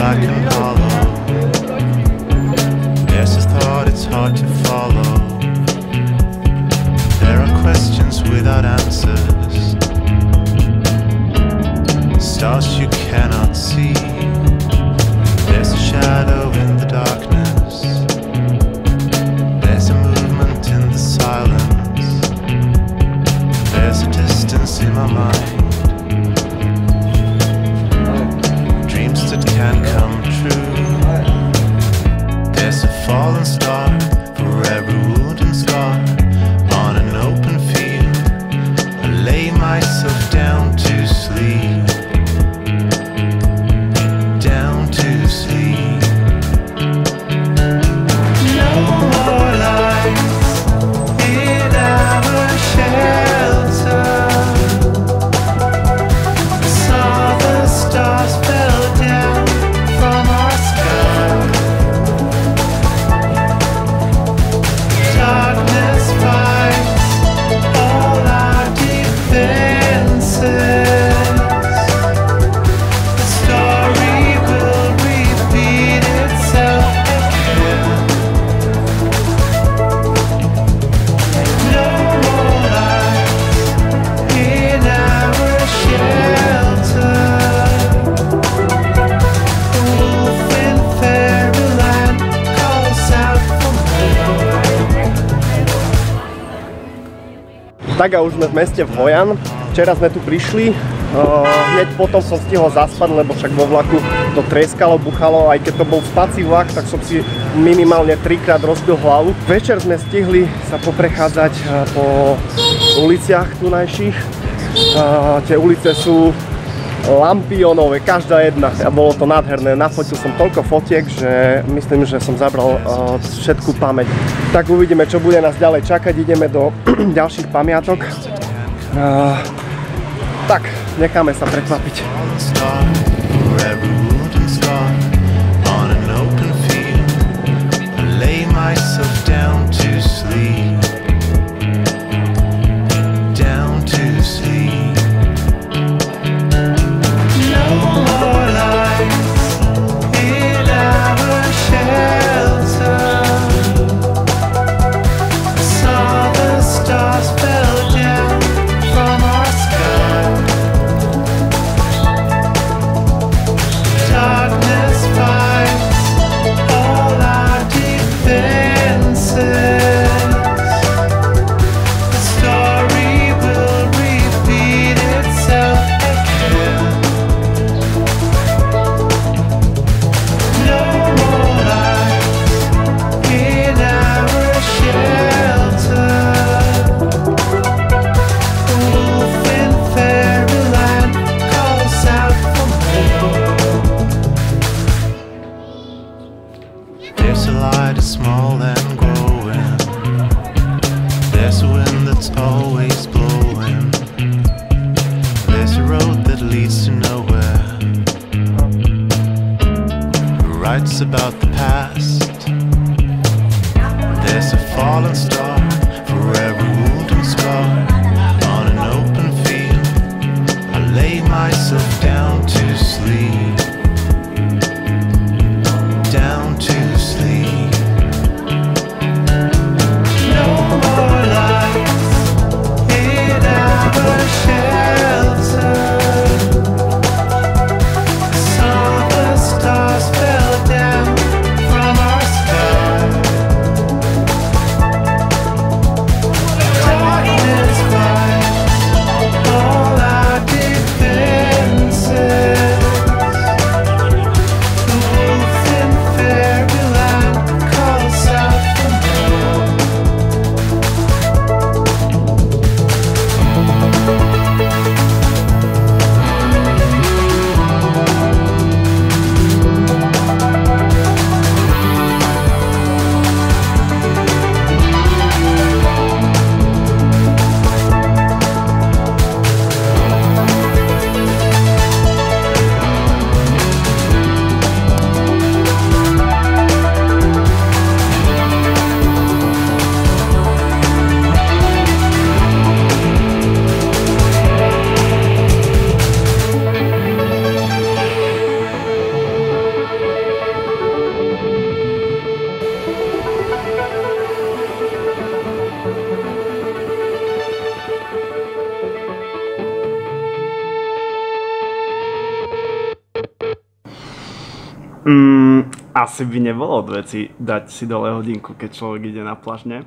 black and hollow. There's a thought it's hard to follow. There are questions without answers, stars you cannot see. There's a shadow in the darkness, there's a movement in the silence, there's a distance in my mind, dreams that can come true. There's a fallen star for every wound and scar. On an open field I lay myself down to sleep, down to sleep. No more lights in our shelter. I saw the stars fell down from our sky. Darkness finds all our defenses. The story will repeat itself again. No more lights in our shelter. The wolf in fairyland calls out for more. Tak a už sme v meste v Hojan. Včera sme tu prišli, hneď potom som stihol zaspať, lebo však vo vlaku to treskalo, buchalo. Aj keď to bol spací vlak, tak som si minimálne 3-krát rozbil hlavu. Večer sme stihli sa poprechádzať po uliciach tunajších. Tie ulice sú lampionové, každá jedna. A bolo to nádherné. Nafotil som toľko fotiek, že myslím, že som zabral všetku pamäť. Tak uvidíme, čo bude nás ďalej čakať. Ideme do ďalších pamiatok. Tak, necháme sa prekvapiť. There's a light, it's small and growing. There's a wind that's always blowing. There's a road that leads to nowhere. Writes about the past. There's a fallen star for every wound and scar. On an open field I lay myself down to sleep, down to sleep. No more lights in our shelter. I saw the stars fell down from our sky. Asi by nebolo od veci dať si dole hodinku, keď človek ide na pláž, ne?